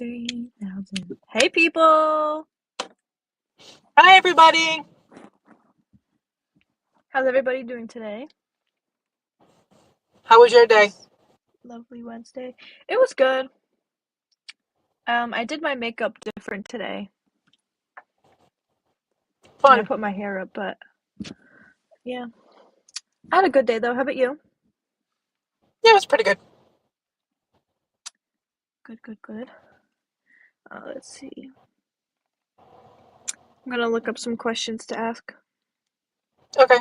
3,000. Hey, people! Hi, everybody. How's everybody doing today? How was your day? This lovely Wednesday. It was good. I did my makeup different today, and I Fun. put my hair up, but yeah. I had a good day, though. How about you? Yeah, it was pretty good. Good, good, good. Let's see. I'm gonna look up some questions to ask. Okay.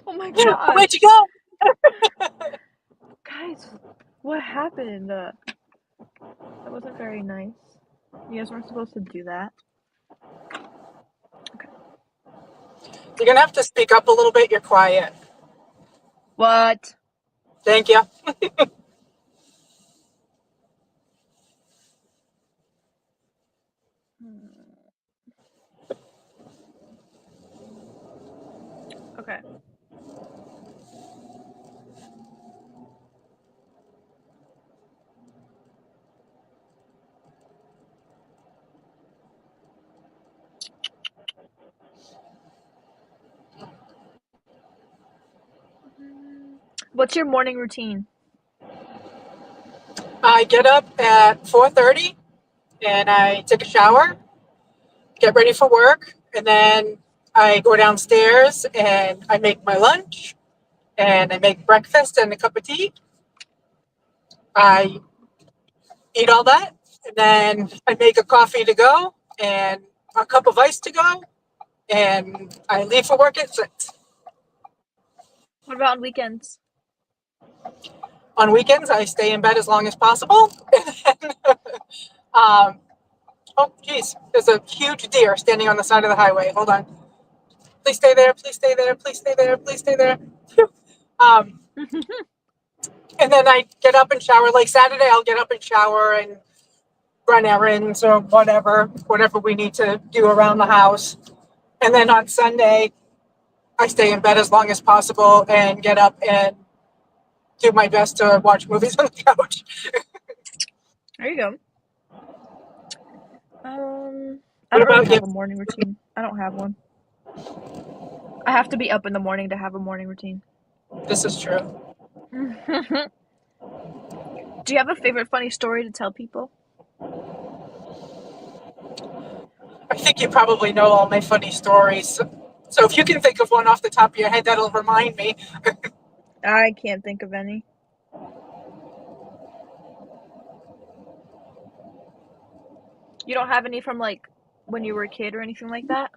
Oh my Where'd you gosh! go? Guys, what happened? That wasn't very nice. You guys weren't supposed to do that. Okay. You're going to have to speak up a little bit. You're quiet. What? Thank you. Okay. What's your morning routine? I get up at 4:30 and I take a shower, get ready for work, and then I go downstairs and I make my lunch and I make breakfast and a cup of tea. I eat all that and then I make a coffee to go and a cup of ice to go and I leave for work at 6. What about on weekends? On weekends, I stay in bed as long as possible. um, oh, geez, there's a huge deer standing on the side of the highway. Hold on. Please stay there. Please stay there. Please stay there. Please stay there. um, and then I get up and shower. Like Saturday, I'll get up and shower and run errands or whatever we need to do around the house. And then on Sunday, I stay in bed as long as possible and get up and do my best to watch movies on the couch. There you go. Um, I What don't really about you? have a morning routine. I don't have one. I have to be up in the morning to have a morning routine. This is true. Do you have a favorite funny story to tell people? I think you probably know all my funny stories. So if you can think of one off the top of your head, that'll remind me. I can't think of any. You don't have any from like when you were a kid or anything like that?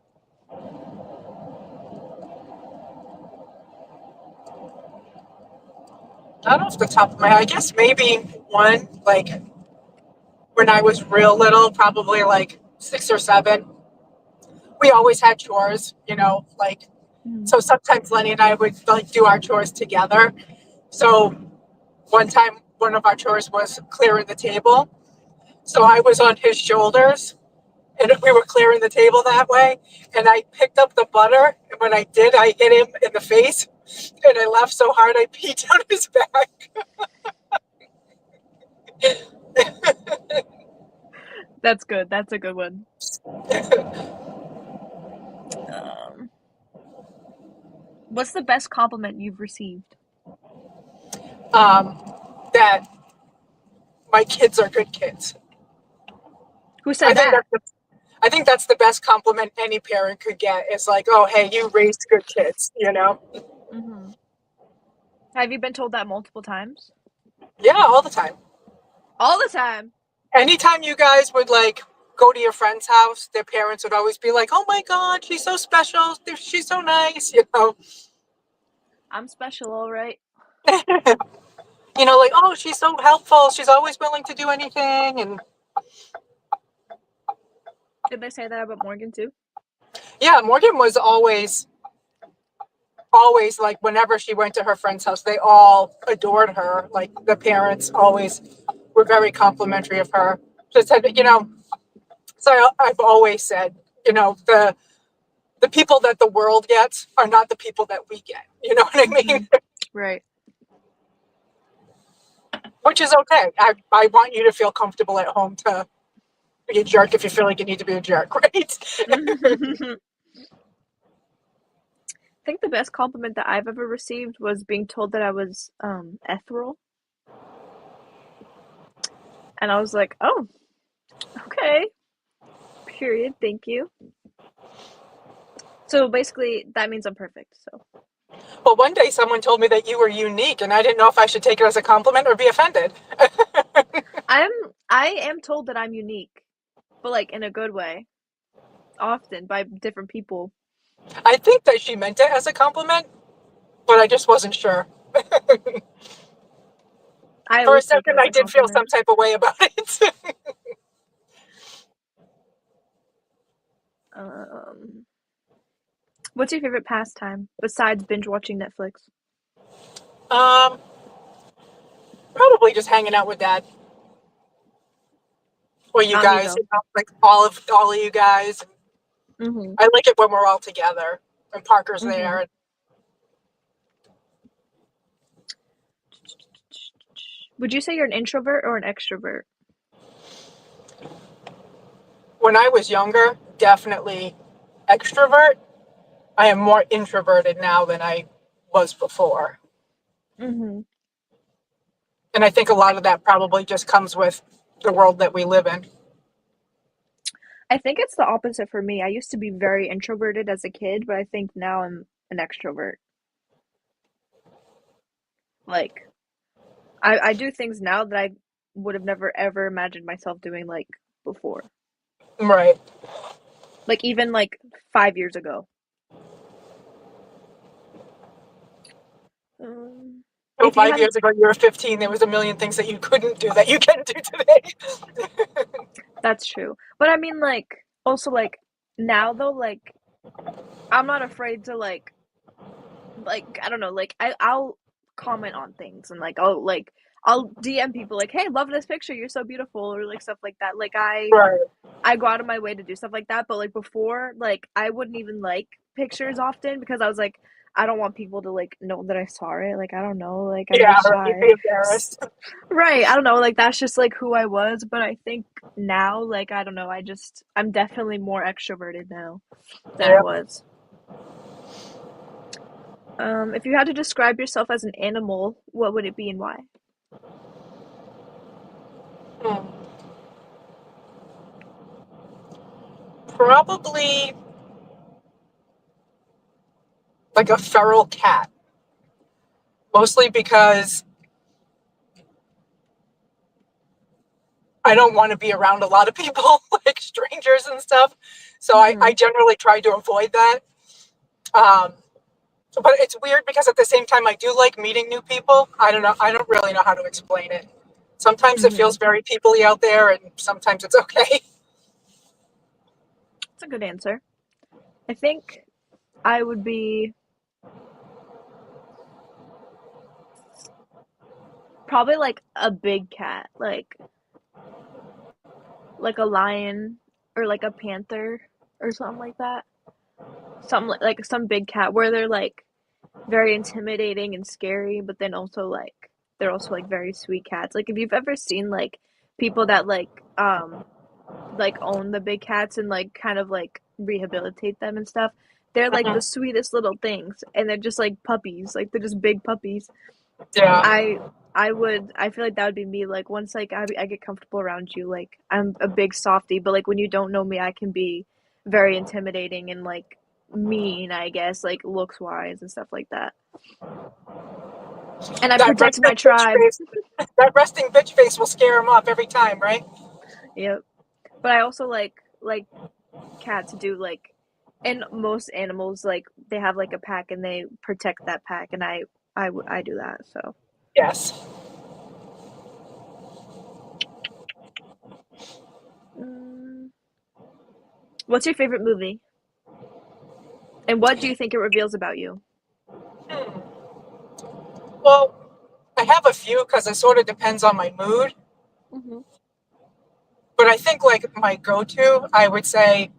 Not off the top of my head. I guess maybe one, like when I was real little, probably like 6 or 7. We always had chores, like, Mm. so sometimes Lenny and I would like do our chores together. So one time, one of our chores was clearing the table. So I was on his shoulders and we were clearing the table that way. And I picked up the butter, and when I did, I hit him in the face, and I laughed so hard I peed down his back. That's good. That's a good one. Um, what's the best compliment you've received? That my kids are good kids. Who I said think that? that's the, I think that's the best compliment any parent could get. Is like, oh, hey, you raised good kids. Hmm. Have you been told that multiple times? Yeah, all the time. All the time. Anytime you guys would like go to your friend's house, their parents would always be like, "Oh my God, she's so special. She's so nice." I'm special, all right. Like, oh, she's so helpful. She's always willing to do anything. And Did they say that about Morgan too? yeah, Morgan was always like, whenever she went to her friend's house, they all adored her. Like the parents always were very complimentary of her. Just said, Hmm. so I've always said, the the people that the world gets are not the people that we get. You know what I mean? Mhm. Right. Which is okay. I want you to feel comfortable at home to be a jerk if you feel like you need to be a jerk, right? I think the best compliment that I've ever received was being told that I was ethereal, and I was like, "Oh, okay. Period. Thank you." So basically, that means I'm perfect. So Well, one day someone told me that you were unique, and I didn't know if I should take it as a compliment or be offended. I'm I am told that I'm unique, but like in a good way, often by different people. I think that she meant it as a compliment, but I just wasn't sure. I For a always take it second, as I a did feel some compliment. type of way about it. Um, what's your favorite pastime besides binge watching Netflix? um, Probably just hanging out with Dad or you Me guys, though. like all of you guys. Mhm. I like it when we're all together and Parker's Mhm. there. Would you say you're an introvert or an extrovert? When I was younger, definitely extrovert. I am more introverted now than I was before. Mhm. And I think a lot of that probably just comes with the world that we live in. I think it's the opposite for me. I used to be very introverted as a kid, but I think now I'm an extrovert. Like I do things now that I would have never ever imagined myself doing like before. Right. Like even like 5 years ago. Um, So if you five had, years ago, you were 15. There was a million things that you couldn't do that you can do today. that's true. But I mean, like, also like now though, like I'm not afraid to like I don't know, like I'll comment on things and I'll DM people like, hey, love this picture, you're so beautiful, or like stuff like that. Like Right. I go out of my way to do stuff like that, but like before, like I wouldn't even like pictures often because I was like, I don't want people to like know that I saw it. Like I don't know, like I'm Yeah, just or you'd shy. be embarrassed. Right. I don't know, like that's just like who I was, but I think now, like I don't know, I'm definitely more extroverted now than I Yeah. was. If you had to describe yourself as an animal, what would it be and why? Hmm. Probably like a feral cat, mostly because I don't want to be around a lot of people, like strangers and stuff. So I Mhm. generally try to avoid that. Um, but it's weird because at the same time, I do like meeting new people. I don't know. I don't really know how to explain it. Sometimes it feels Mhm. very people-y out there, and sometimes it's okay. That's a good answer. I think I would be probably like a big cat, like a lion or like a panther or something like that. Something like some big cat where they're like very intimidating and scary, but then also like they're also like very sweet cats. Like if you've ever seen like people that like own the big cats and like kind of like rehabilitate them and stuff, they're like the Mhm. sweetest little things and they're just like puppies. Like they're just big puppies. Yeah, I I feel like that would be me. Like once like I get comfortable around you, like I'm a big softie, but like when you don't know me, I can be very intimidating and like mean, I guess, like looks wise and stuff like that. And I that protect resting my bitch tribe. face. That resting bitch face will scare him off every time, right? Yep. But I also like cats do like and most animals like they have like a pack and they protect that pack and I do that. So, Yes. mm, what's your favorite movie? And what do you think it reveals about you? Hmm. Well, I have a few because it sort of depends on my mood. Mhm. But I think like my go-to, I would say,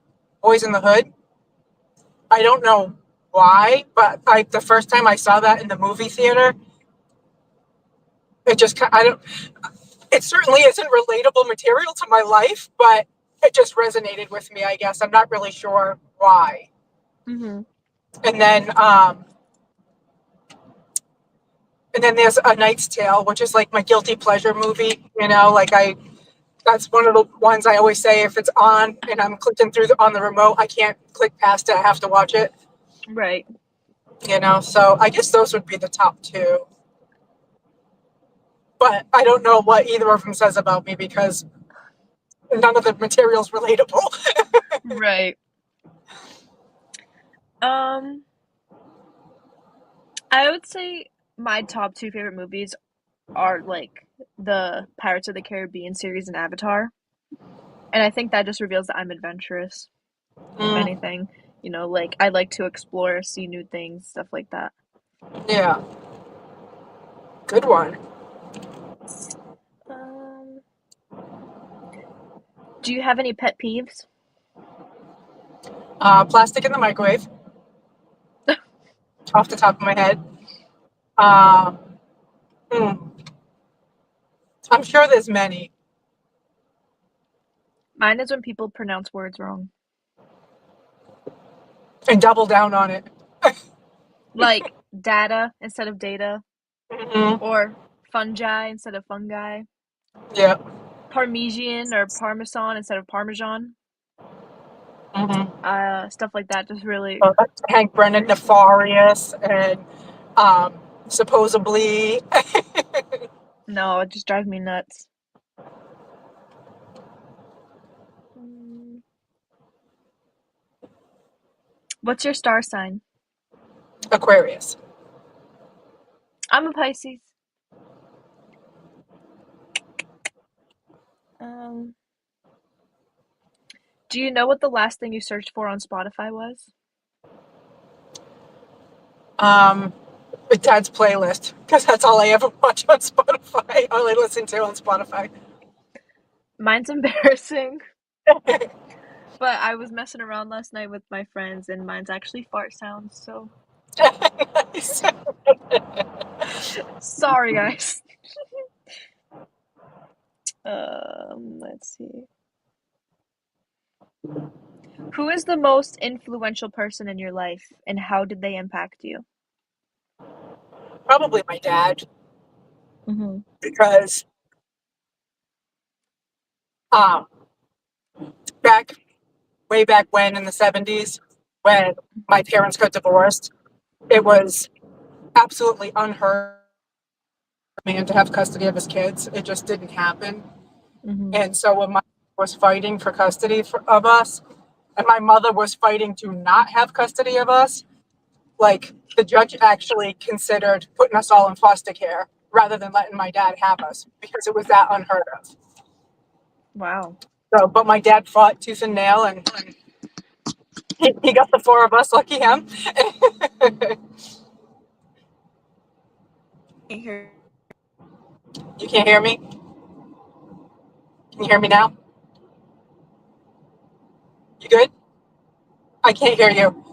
Boys in the Hood. I don't know why, but the first time I saw that in the movie theater, it just I don't. It certainly isn't relatable material to my life, but it just resonated with me. I guess I'm not really sure why. Mm-hmm. And then there's A Knight's Tale, which is like my guilty pleasure movie. Like that's one of the ones I always say if it's on and I'm clicking through on the remote, I can't click past it. I have to watch it. Right. So I guess those would be the top two. But I don't know what either of them says about me because none of the material's relatable. Right. Um, I would say my top two favorite movies are like the Pirates of the Caribbean series and Avatar. And I think that just reveals that I'm adventurous, if Mm, anything. Like I like to explore, see new things, stuff like that. yeah, good one. Um, do you have any pet peeves? Plastic in the microwave, off the top of my head. Um, hmm, I'm sure there's many. Mine is when people pronounce words wrong. And double down on it. Like data instead of data, Hmm. or fungi instead of fungi, Yeah. Parmesan or Parmesan instead of Parmesan. Hmm. Stuff like that just really Hank Brennan, nefarious, and um, supposedly. no, it just drives me nuts. Mm, what's your star sign? Aquarius. I'm a Pisces. Um, do you know what the last thing you searched for on Spotify was? Um, Dad's playlist, because that's all I ever watch on Spotify. All I listen to on Spotify. Mine's embarrassing, but I was messing around last night with my friends, and mine's actually fart sounds. So Nice. sorry, guys. Let's see. Who is the most influential person in your life, and how did they impact you? Probably my dad, Mm-hmm. because um, back way back when in the 70s, when my parents got divorced, it was absolutely unheard of for a man to have custody of his kids. It just didn't happen. Mm-hmm. And so when my was fighting for custody of us, and my mother was fighting to not have custody of us, like the judge actually considered putting us all in foster care rather than letting my dad have us because it was that unheard of. Wow. So, but my dad fought tooth and nail, and he got the four of us. Lucky him. Can't hear. You can't hear me? Can you hear me now? You good? I can't hear you.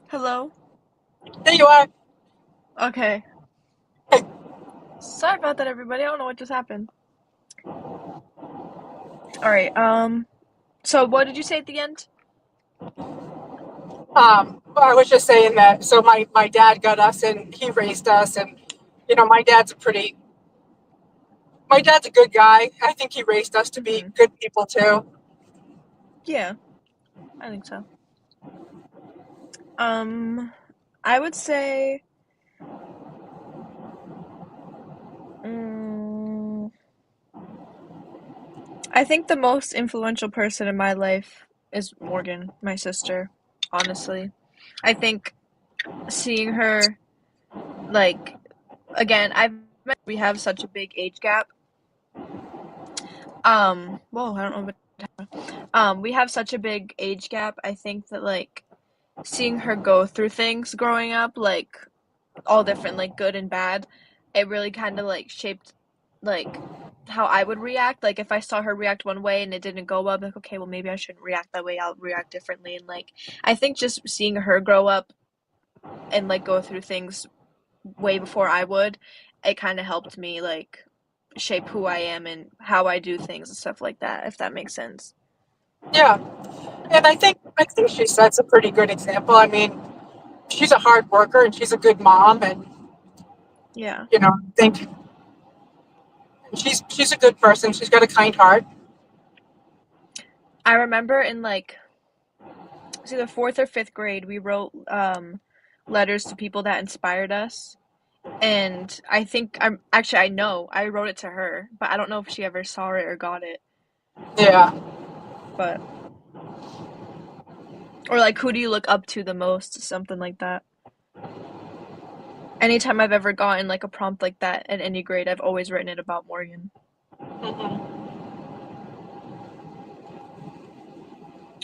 Hello? There you are. Okay. Sorry about that, everybody. I don't know what just happened. All right. So what did you say at the end? I was just saying that. So my dad got us, and he raised us, and my dad's a good guy. I think he raised us to be Mm-hmm. good people too. Yeah, I think so. Um, I would say, mm, I think the most influential person in my life is Morgan, my sister. Honestly, I think seeing her, like, again, we have such a big age gap, Whoa, I don't know, we have such a big age gap. I think that like seeing her go through things growing up, like all different, like good and bad, it really kind of like shaped like how I would react. Like if I saw her react one way and it didn't go well, I'm like, okay, well maybe I shouldn't react that way. I'll react differently. And like I think just seeing her grow up and like go through things way before I would, it kind of helped me like shape who I am and how I do things and stuff like that, if that makes sense. Yeah, and I think she sets a pretty good example. I mean, she's a hard worker and she's a good mom, and Yeah. I think she's a good person. She's got a kind heart. I remember in like it was either fourth or fifth grade, we wrote letters to people that inspired us. And I think I know I wrote it to her, but I don't know if she ever saw it or got it. Yeah. But or like who do you look up to the most? Something like that. Anytime I've ever gotten like a prompt like that at any grade, I've always written it about Morgan. Hmm.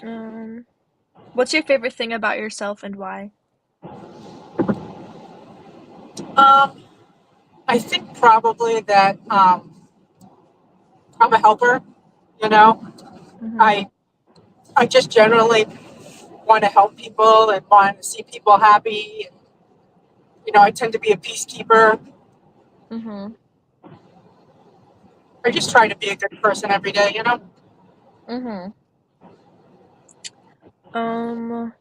Um, what's your favorite thing about yourself and why? Um, I think probably that I'm a helper. You know, Mhm. I I just generally want to help people and want to see people happy. I tend to be a peacekeeper. Mhm. I just try to be a good person every day. Mhm. Um,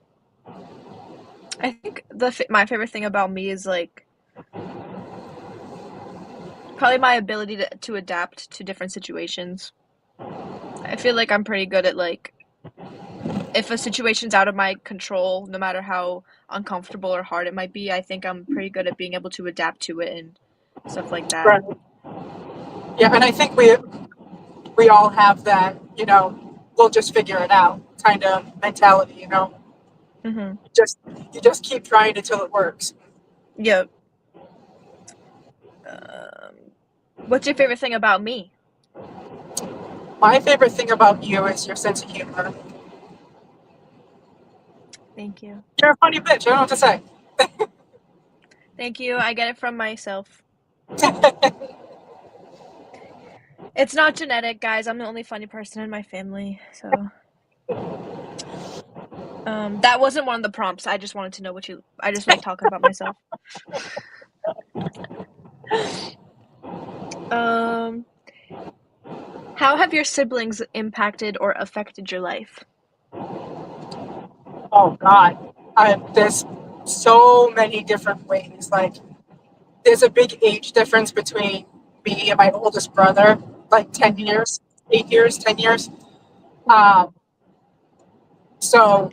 I think my favorite thing about me is like probably my ability to adapt to different situations. I feel like I'm pretty good at like if a situation's out of my control, no matter how uncomfortable or hard it might be, I think I'm pretty good at being able to adapt to it and stuff like that. Right. Yeah, and I think we all have that. We'll just figure it out kind of mentality. Mhm. Just you just keep trying until it works. Yep. What's your favorite thing about me? My favorite thing about you is your sense of humor. Thank you. You're a funny bitch. I don't know what to say. Thank you. I get it from myself. It's not genetic, guys. I'm the only funny person in my family. So, that wasn't one of the prompts. I just wanted to know what you I just like talking about myself. Um, how have your siblings impacted or affected your life? Oh God, there's so many different ways. Like there's a big age difference between me and my oldest brother, like 10 years, 8 years, 10 years. Mhm. Um, so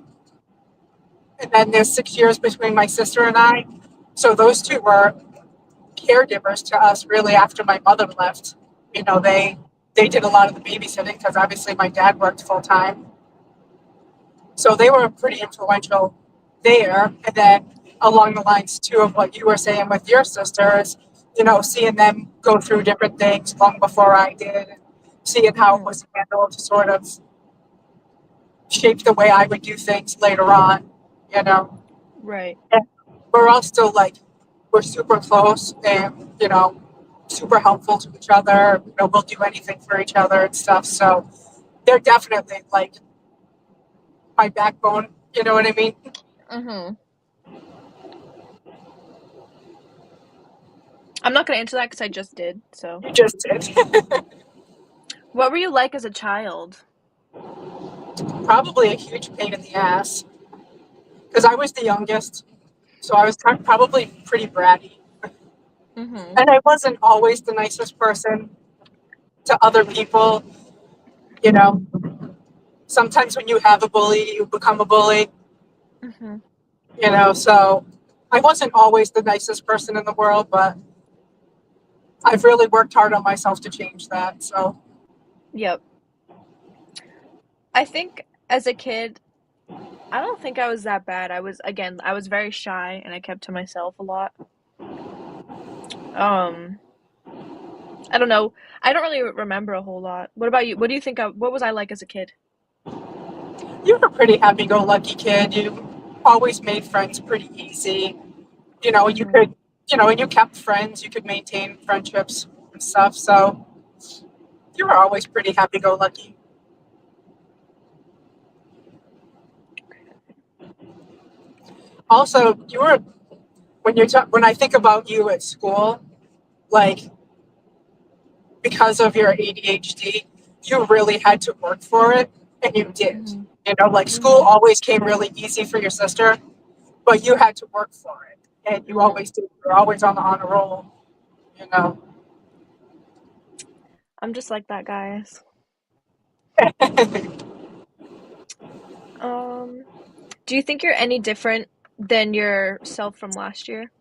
and then there's 6 years between my sister and I. So those two were caregivers to us really after my mother left. They did a lot of the babysitting because obviously my dad worked full time. So they were pretty influential there. And then along the lines too of what you were saying with your sisters, seeing them go through different things long before I did, and seeing how it Mhm. was handled to sort of shape the way I would do things later on. You know, Right. and we're all still like we're super close and super helpful to each other. We'll do anything for each other and stuff. So they're definitely like my backbone. You know what I mean? Mhm. I'm not gonna answer that because I just did. So, You just did. what were you like as a child? Probably a huge pain in the ass because I was the youngest, so I was probably pretty bratty, Mhm. and I wasn't always the nicest person to other people. You know, sometimes when you have a bully, you become a bully. Mhm. So I wasn't always the nicest person in the world, but I've really worked hard on myself to change that. So Yep. I think as a kid, I don't think I was that bad. I was very shy and I kept to myself a lot. Um, I don't know. I don't really remember a whole lot. What about you? What do you think what was I like as a kid? You were a pretty happy-go-lucky kid. You always made friends pretty easy. You Mhm. could, and you kept friends. You could maintain friendships and stuff. So you were always pretty happy-go-lucky. Also, you were when I think about you at school, like because of your ADHD, you really had to work for it, and you did. Mhm. Like school Mhm. always came really easy for your sister, but you had to work for it, and you Mhm. always did. You're always on the honor roll, you know. I'm just like that, guys. Um, do you think you're any different than yourself from last year?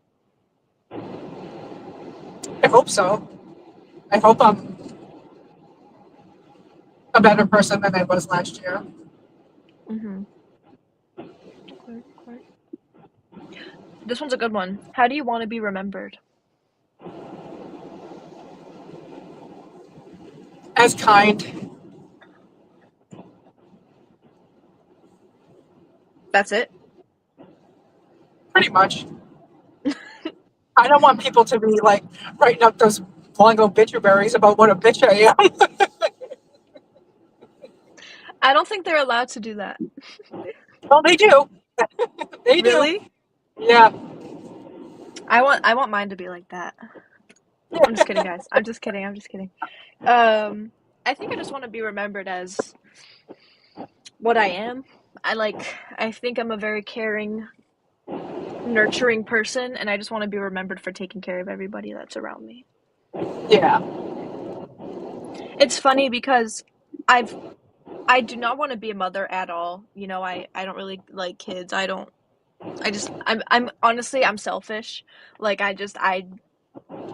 I hope so. I hope I'm a better person than I was last year. Mhm. Okay, okay. This one's a good one. How do you want to be remembered? As kind, That's it? pretty much. I don't want people to be like writing up those long obituaries about what a bitch I am. I don't think they're allowed to do that. Well, they do. They do. Really? Yeah. I want mine to be like that. I'm just kidding, guys. I'm just kidding. I'm just kidding. Um, I think I just want to be remembered as what I am. I think I'm a very caring, nurturing person, and I just want to be remembered for taking care of everybody that's around me. Yeah. It's funny because I've I do not want to be a mother at all. I don't really like kids. I'm honestly I'm selfish. Like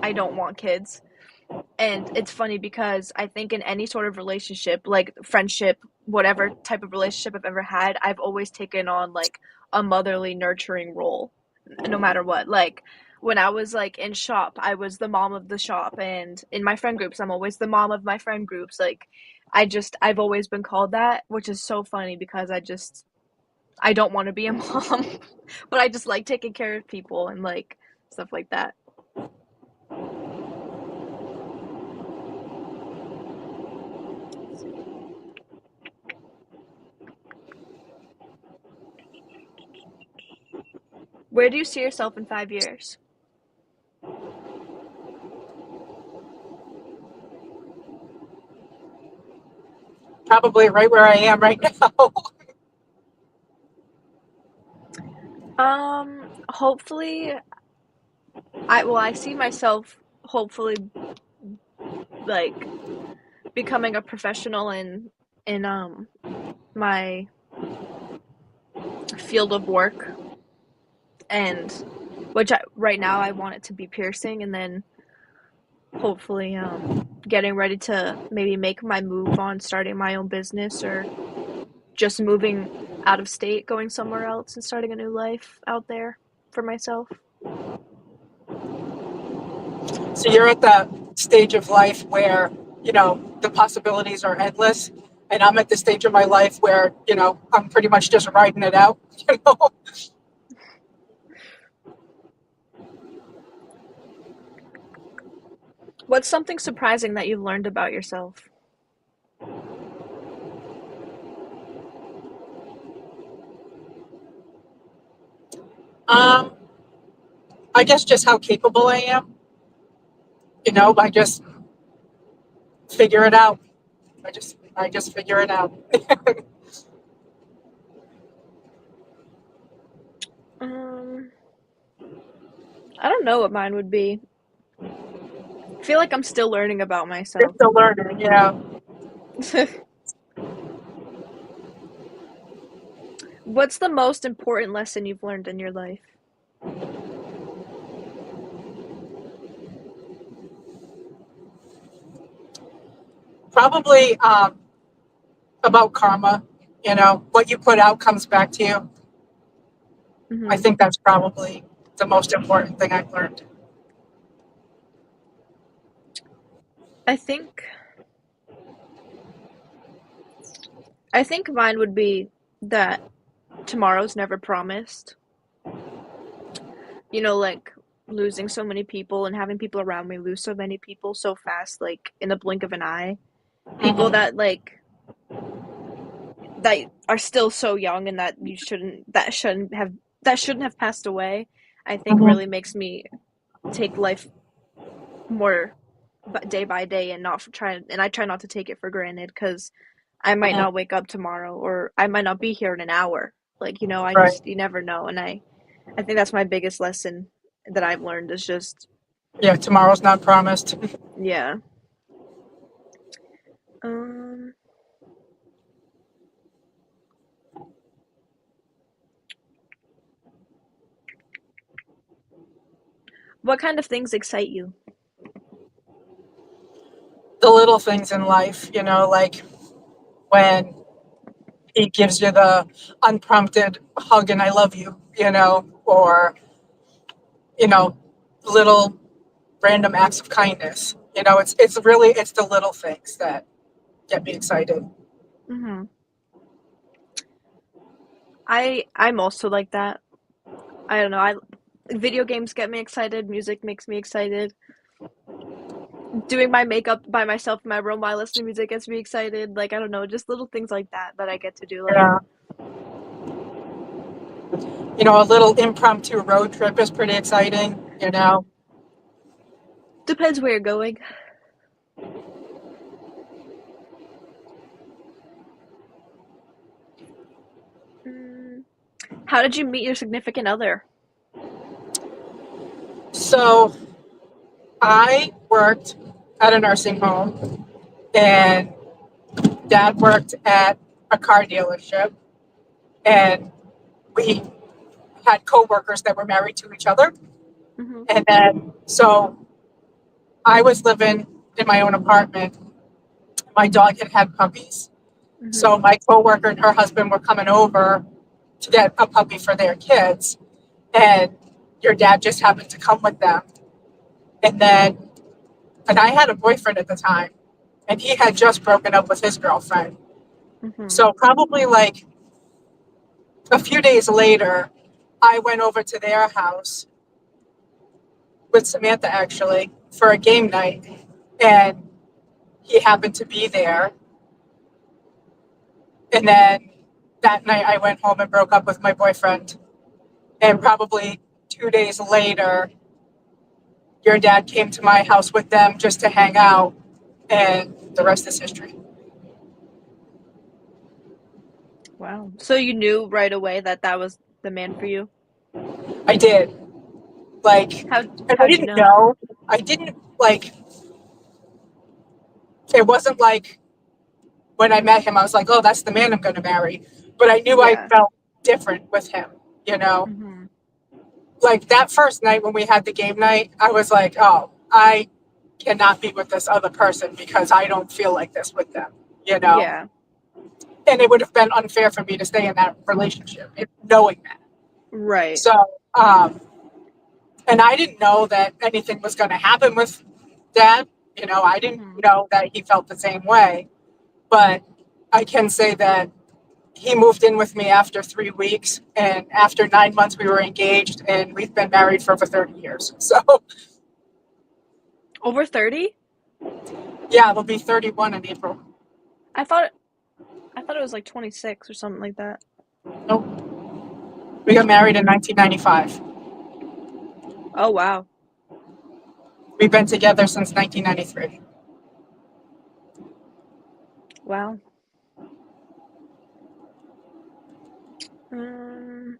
I don't want kids. And it's funny because I think in any sort of relationship, like friendship, whatever type of relationship I've ever had, I've always taken on like a motherly, nurturing role, no matter what. Like when I was like in shop, I was the mom of the shop, and in my friend groups, I'm always the mom of my friend groups. Like I've always been called that, which is so funny because I don't want to be a mom, but I just like taking care of people and like stuff like that. Let's see. Where do you see yourself in 5 years? Probably right where I am right now. Hopefully, I see myself hopefully like becoming a professional in my field of work, and right now I want it to be piercing, and then hopefully getting ready to maybe make my move on starting my own business or just moving out of state, going somewhere else and starting a new life out there for myself. So you're at that stage of life where, the possibilities are endless. And I'm at the stage of my life where, I'm pretty much just riding it out. You know? What's something surprising that you've learned about yourself? Um, I guess just how capable I am. I just figure it out. I just figure it out. Um, I don't know what mine would be. I feel like I'm still learning about You're myself. still learning, yeah. What's the most important lesson you've learned in your life? Probably about karma. What you put out comes back to you. I Hmm. think that's probably the most important thing I've learned. I think I think mine would be that tomorrow's never promised. Like losing so many people and having people around me lose so many people so fast, like in the blink of an eye. People Mm-hmm. that are still so young and that shouldn't have passed away. I think Mm-hmm. really makes me take life more day by day and not try and I try not to take it for granted because I might Mm-hmm. not wake up tomorrow or I might not be here in an hour. Like, I Right. just you never know, and I think that's my biggest lesson that I've learned is just Yeah, tomorrow's not promised. yeah. Um what kind of things excite you? The little things in life, like when he gives you the unprompted hug and I love you, or, you know, little random acts of kindness. It's the little things that get me excited. Mhm. I'm also like that. I don't know. I Video games get me excited, music makes me excited. Doing my makeup by myself in my room while listening to music gets me excited. Like, I don't know, just little things like that I get to do. Like, Yeah. A little impromptu road trip is pretty exciting. depends where you're going. Mm, how did you meet your significant other? So I worked at a nursing home and dad worked at a car dealership and we had coworkers that were married to each other. Mhm. And then so I was living in my own apartment. My dog had puppies. Mhm. So my coworker and her husband were coming over to get a puppy for their kids. And your dad just happened to come with them. And then, and I had a boyfriend at the time, and he had just broken up with his girlfriend. Mhm. So probably like a few days later, I went over to their house with Samantha actually for a game night. And he happened to be there. And then that night I went home and broke up with my boyfriend. And probably 2 days later, your dad came to my house with them just to hang out. And the rest is history. Wow. So you knew right away that that was the man for you? I did. Like, and I How'd you didn't know? know. I didn't like, it wasn't like when I met him, I was like, oh, that's the man I'm going to marry. But I knew I Yeah. felt different with him. Mhm. Like that first night when we had the game night, I was like, oh, I cannot be with this other person because I don't feel like this with them. Yeah. And it would have been unfair for me to stay in that relationship, knowing that. Right. So, um, and I didn't know that anything was going to happen with dad. I didn't Mhm. know that he felt the same way. But I can say that he moved in with me after 3 weeks. And after 9 months, we were engaged and we've been married for over 30 years. So, Over 30? yeah, it'll be 31 in April. I thought I thought it was like 26 or something like that. Nope. We got married in 1995. Oh, wow. We've been together since 1993. Wow. Um,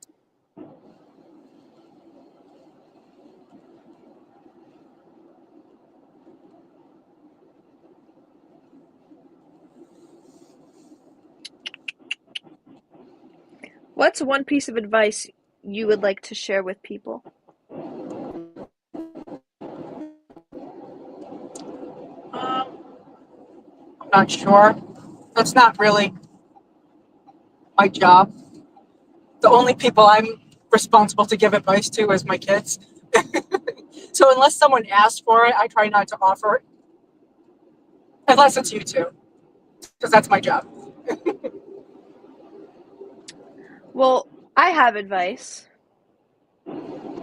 what's one piece of advice you would like to share with people? I'm not sure. That's not really my job. The only people I'm responsible to give advice to is my kids. So unless someone asks for it, I try not to offer it. unless it's you two, because that's my job. Well, I have advice,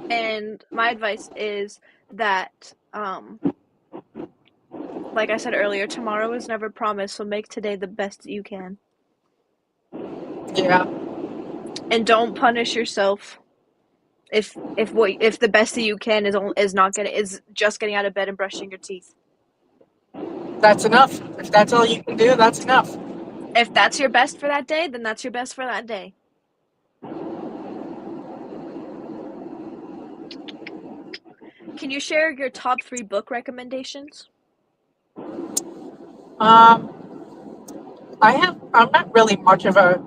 and my advice is that, like I said earlier, tomorrow is never promised, so make today the best that you can. Yeah, And don't punish yourself if the best that you can is just getting out of bed and brushing your teeth. that's enough. If that's all you can do, that's enough. If that's your best for that day, then that's your best for that day. Can you share your top 3 book recommendations? Um, I'm not really much of a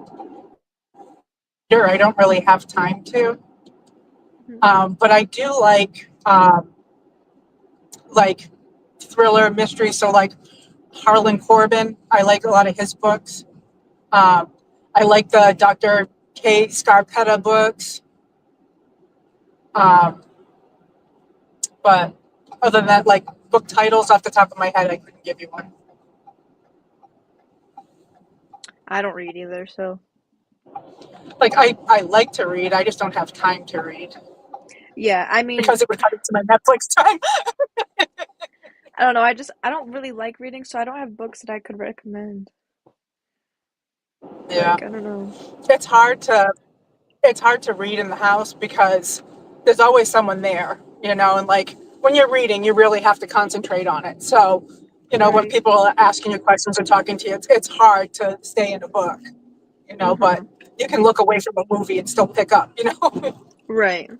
reader. I don't really have time to. Mhm. But I do like thriller mystery. So like Harlan Corbin, I like a lot of his books. Um, I like the Dr. K. Scarpetta books. Um, but other than that, like book titles off the top of my head, I couldn't give you one. I don't read either, so Like I like to read, I just don't have time to read yeah, I mean, because it would cut into my Netflix time. I don't know. I don't really like reading, so I don't have books that I could recommend. Yeah, Like, I don't know. it's hard to it's hard to read in the house because there's always someone there, and like when you're reading, you really have to concentrate on it. So, when Right. people are asking you questions or talking to you, it's hard to stay in a book, but Mhm. you can look away from a movie and still pick up. Right.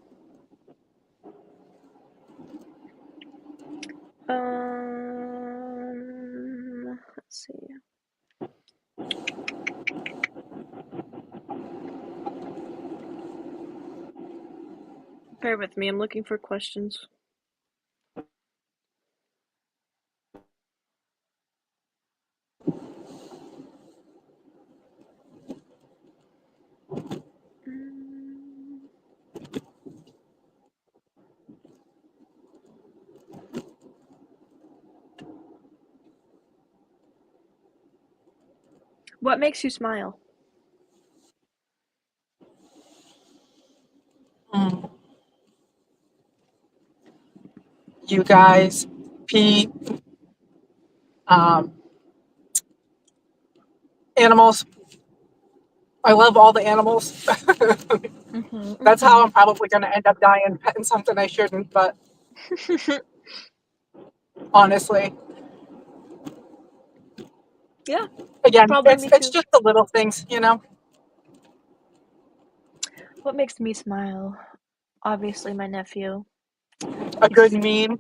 Let's see. Bear with me. I'm looking for questions. Mm, what makes you smile? Mm. You guys, Pete, um, animals. I love all the animals. Mhm. That's how Mhm. I'm probably going to end up dying, petting something I shouldn't. But honestly, Yeah, again, probably it's me it's too. just the little things. What makes me smile? Obviously, my nephew. A good He's meme.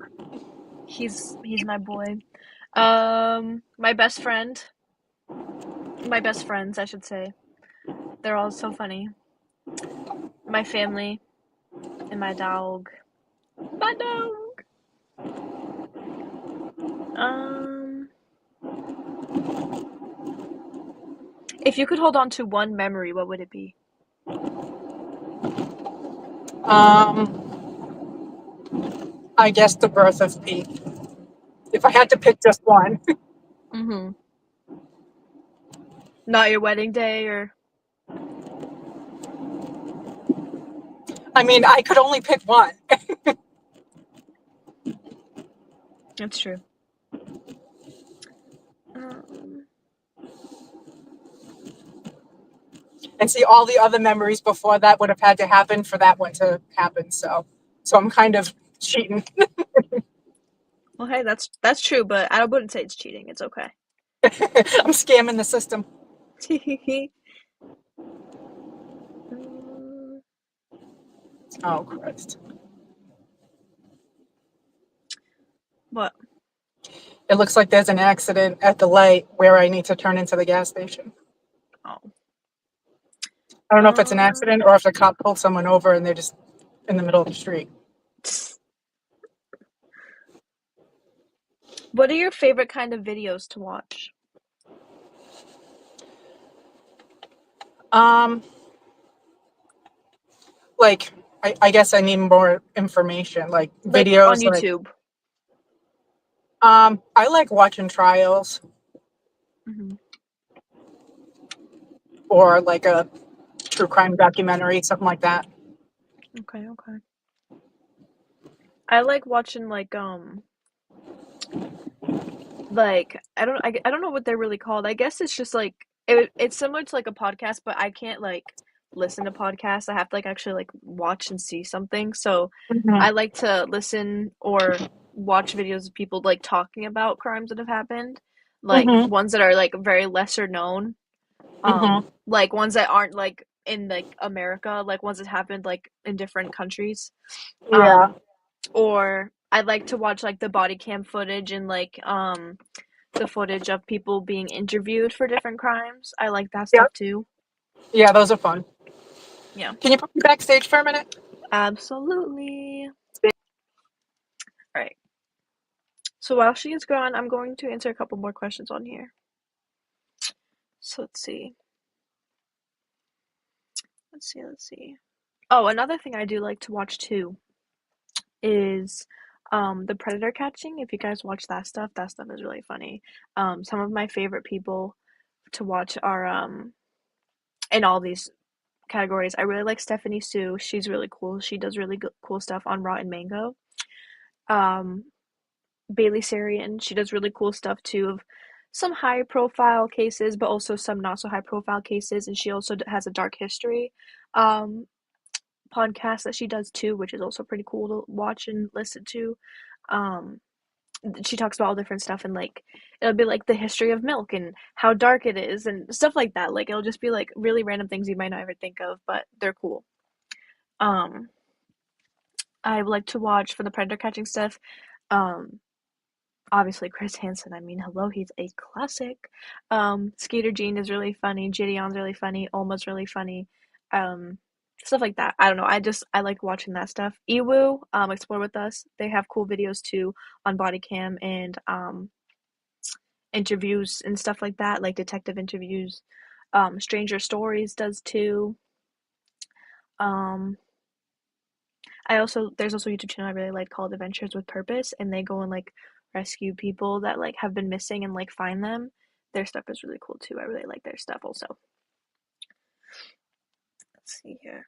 he's my boy. My best friend. My best friends, I should say. They're all so funny. My family and my dog. My dog. Um, if you could hold on to one memory, what would it be? Um, I guess the birth of Pete. If I had to pick just one, Mm-hmm. Not your wedding day, or I mean, I could only pick one. that's true. Um, And see, all the other memories before that would have had to happen for that one to happen. So I'm kind of cheating. well, hey, that's true, but I wouldn't say it's cheating. It's okay. I'm scamming the system. Um, Oh Christ! what? It looks like there's an accident at the light where I need to turn into the gas station. Oh. I don't know if it's an Um, accident or if the cop pulled someone over and they're just in the middle of the street. what are your favorite kind of videos to watch? Um, like I guess I need more information, like Like on videos, like YouTube. I like watching trials Hmm. or like a true crime documentary, something like that. Okay, okay. I like watching I don't know what they're really called. I guess it's just like it's similar to like a podcast, but I can't like listen to podcasts. I have to like actually like watch and see something. So Hmm. I like to listen or watch videos of people like talking about crimes that have happened, like Hmm. ones that are like very lesser known, Hmm. like ones that aren't like in like America, like ones that happened like in different countries. Yeah. Um, or I like to watch like the body cam footage and like the footage of people being interviewed for different crimes. I like that Yep. stuff too. Yeah, those are fun. Yeah. Can you put me backstage for a minute? Absolutely. All right. So while she is gone, I'm going to answer a couple more questions on here. So let's see. Let's see. Let's see. Oh, another thing I do like to watch too is the predator catching. If you guys watch that stuff is really funny. Some of my favorite people to watch are in all these categories. I really like Stephanie Sue. She's really cool. She does really cool stuff on Rotten Mango. Um, Bailey Sarian, she does really cool stuff too of some high profile cases, but also some not so high profile cases. And she also has a dark history um, podcast that she does too, which is also pretty cool to watch and listen to. Um, she talks about all different stuff and like it'll be like the history of milk and how dark it is and stuff like that. Like it'll just be like really random things you might not ever think of, but they're cool. Um, I like to watch for the predator catching stuff. Um, Obviously Chris Hansen. I mean, hello, he's a classic. Skeeter Jean is really funny. Gideon's really funny. Alma's really funny. Um, Stuff like that. I don't know. I like watching that stuff. Ewu, Explore with Us. They have cool videos too on body cam and interviews and stuff like that, like detective interviews. Stranger Stories does too. Um, there's also a YouTube channel I really like called Adventures with Purpose, and they go and like rescue people that like have been missing and like find them. Their stuff is really cool too. I really like their stuff also. Let's see here.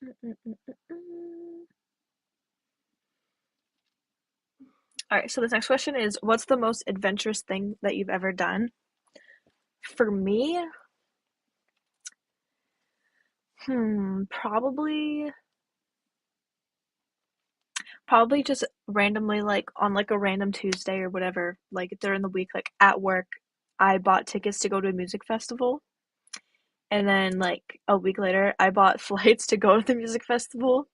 Mm-mm-mm-mm-mm. All right, so this next question is what's the most adventurous thing that you've ever done? For me, probably just randomly like on like a random Tuesday or whatever, like during the week like at work, I bought tickets to go to a music festival. And then like a week later, I bought flights to go to the music festival.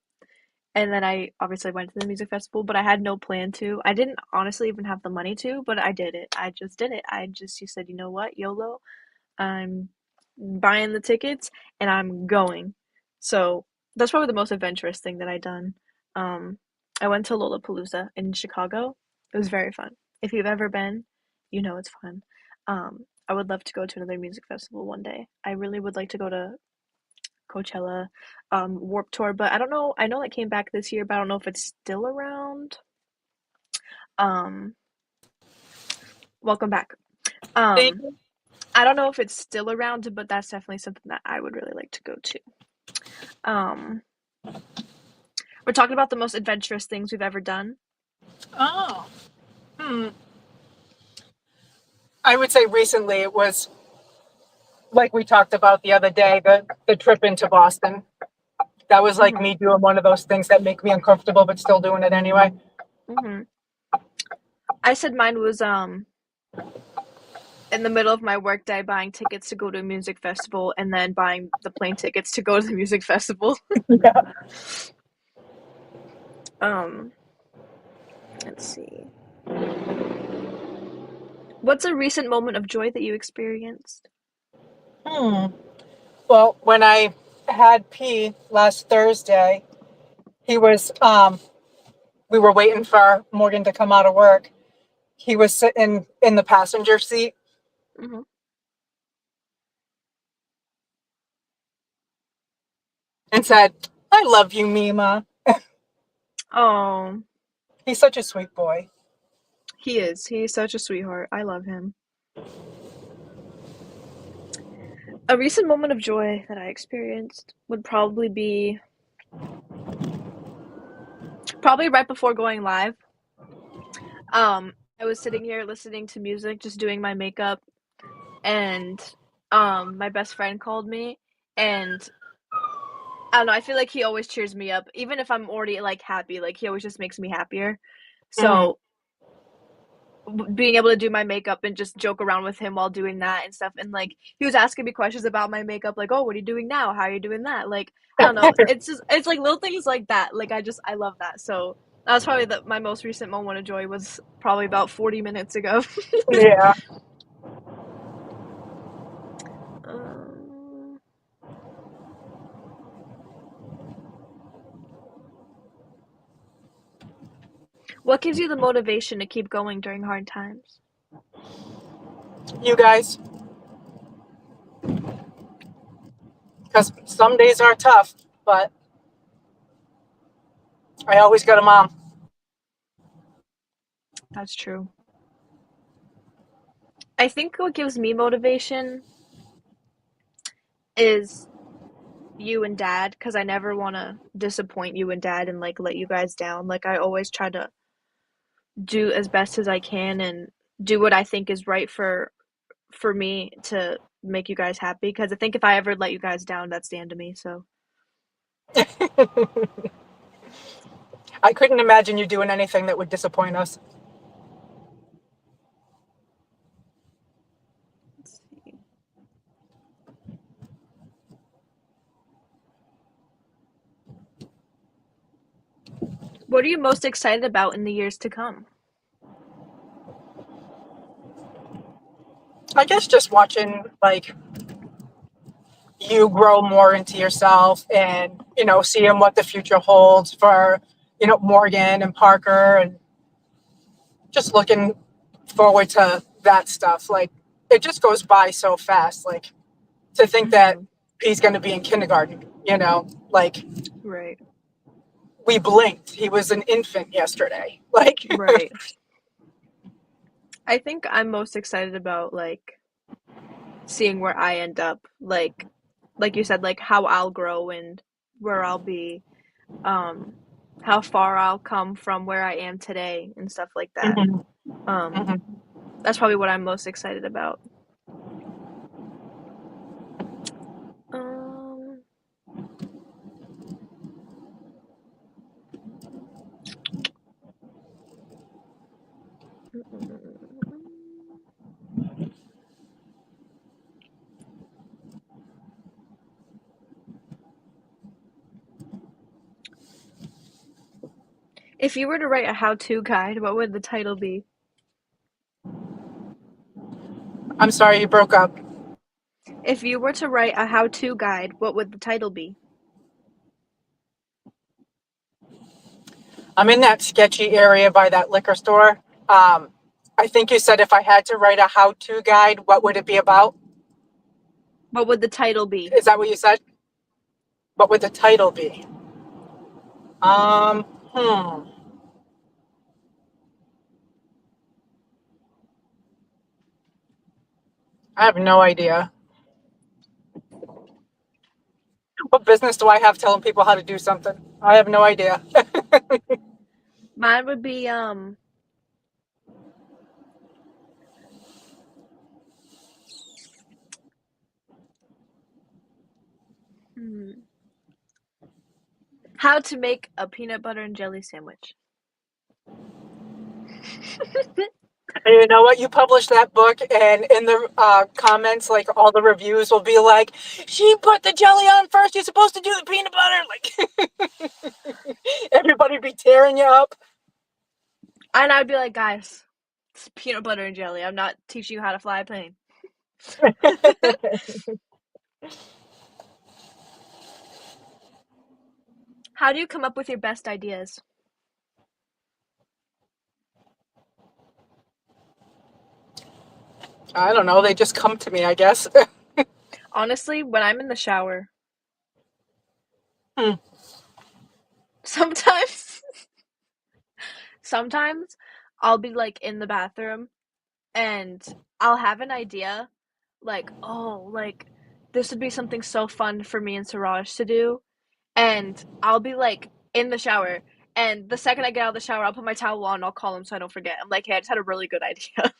And then I obviously went to the music festival, but I had no plan to. I didn't honestly even have the money to, but I did it. I just did it. You said, you know what, YOLO, I'm buying the tickets and I'm going. So that's probably the most adventurous thing that I done. Um, I went to Lollapalooza in Chicago. It was very fun. If you've ever been, you know it's fun. I would love to go to another music festival one day. I really would like to go to Coachella, Warp Tour, but I don't know. I know it came back this year, but I don't know if it's still around. Um, Welcome back. Thank Um, you. I don't know if it's still around, but that's definitely something that I would really like to go to. Um, we're talking about the most adventurous things we've ever done. Oh, hmm. I would say recently it was like we talked about the other day, the trip into Boston. That was like Mhm. me doing one of those things that make me uncomfortable, but still doing it anyway. Mhm. I said mine was in the middle of my workday buying tickets to go to a music festival and then buying the plane tickets to go to the music festival. Yeah. um, let's see. What's a recent moment of joy that you experienced? Hmm. Well, when I had P last Thursday, he was we were waiting for Morgan to come out of work. He was sitting in the passenger seat Mhm. and said, "I love you, Mima." Oh. He's such a sweet boy. He is. He's such a sweetheart. I love him. A recent moment of joy that I experienced would probably right before going live. I was sitting here listening to music, just doing my makeup, and my best friend called me, and I don't know, I feel like he always cheers me up, even if I'm already like happy, like he always just makes me happier. Mm. So being able to do my makeup and just joke around with him while doing that and stuff, and like he was asking me questions about my makeup, like, oh, what are you doing now, how are you doing that, like, I don't know, it's like little things like that, like I love that. So that was probably my most recent moment of joy, was probably about 40 minutes ago. Yeah. um, what gives you the motivation to keep going during hard times? You guys, because some days are tough, but I always got a mom. That's true. I think what gives me motivation is you and dad, because I never want to disappoint you and dad and like let you guys down. Like I always try to do as best as I can and do what I think is right for me to make you guys happy, because I think if I ever let you guys down, that's the end of me. So I couldn't imagine you doing anything that would disappoint us. let's see. What are you most excited about in the years to come? I guess just watching like you grow more into yourself and seeing what the future holds for Morgan and Parker, and just looking forward to that stuff. Like it just goes by so fast. Like to think that Mm-hmm. he's going to be in kindergarten, like Right. we blinked. He was an infant yesterday. Like, Right. I think I'm most excited about like seeing where I end up, like you said, like how I'll grow and where I'll be, um, how far I'll come from where I am today and stuff like that. mhm, Um, mhm. that's probably what I'm most excited about. Um, if you were to write a how-to guide, what would the title be? I'm sorry you broke up. If you were to write a how-to guide, what would the title be? I'm in that sketchy area by that liquor store. Um, I think you said if I had to write a how-to guide, what would it be about? What would the title be? Is that what you said? What would the title be? Um, hmm. I have no idea. What business do I have telling people how to do something? I have no idea. Mine would be hmm, how to make a peanut butter and jelly sandwich. You know what? You publish that book, and in the comments, like all the reviews will be like, "She put the jelly on first. You're supposed to do the peanut butter." Like everybody be tearing you up. And I'd be like, guys, it's peanut butter and jelly. I'm not teaching you how to fly a plane. How do you come up with your best ideas? I don't know. They just come to me, I guess. Honestly, when I'm in the shower, Hmm. sometimes sometimes I'll be like in the bathroom and I'll have an idea like, oh, like this would be something so fun for me and Siraj to do. And I'll be like in the shower. And the second I get out of the shower, I'll put my towel on and I'll call him so I don't forget. I'm like, hey, I just had a really good idea.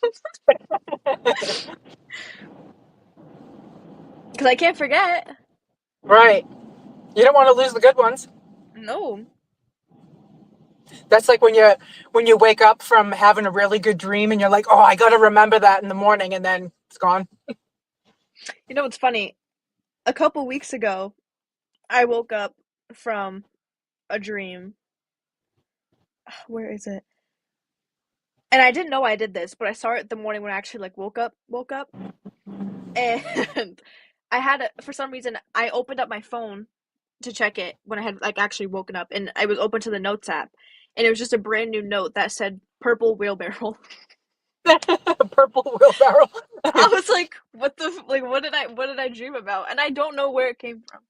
Because I can't forget. Right. You don't want to lose the good ones. No. That's like when you wake up from having a really good dream and you're like, "Oh, I got to remember that in the morning," and then it's gone. You know what's funny? A couple weeks ago, I woke up from a dream. Where is it? And I didn't know I did this, but I saw it the morning when I actually like woke up, and I had for some reason I opened up my phone to check it when I had like actually woken up, and I was open to the notes app, and it was just a brand new note that said purple wheelbarrow. Purple wheelbarrow. I was like, what the like? What did I dream about? And I don't know where it came from.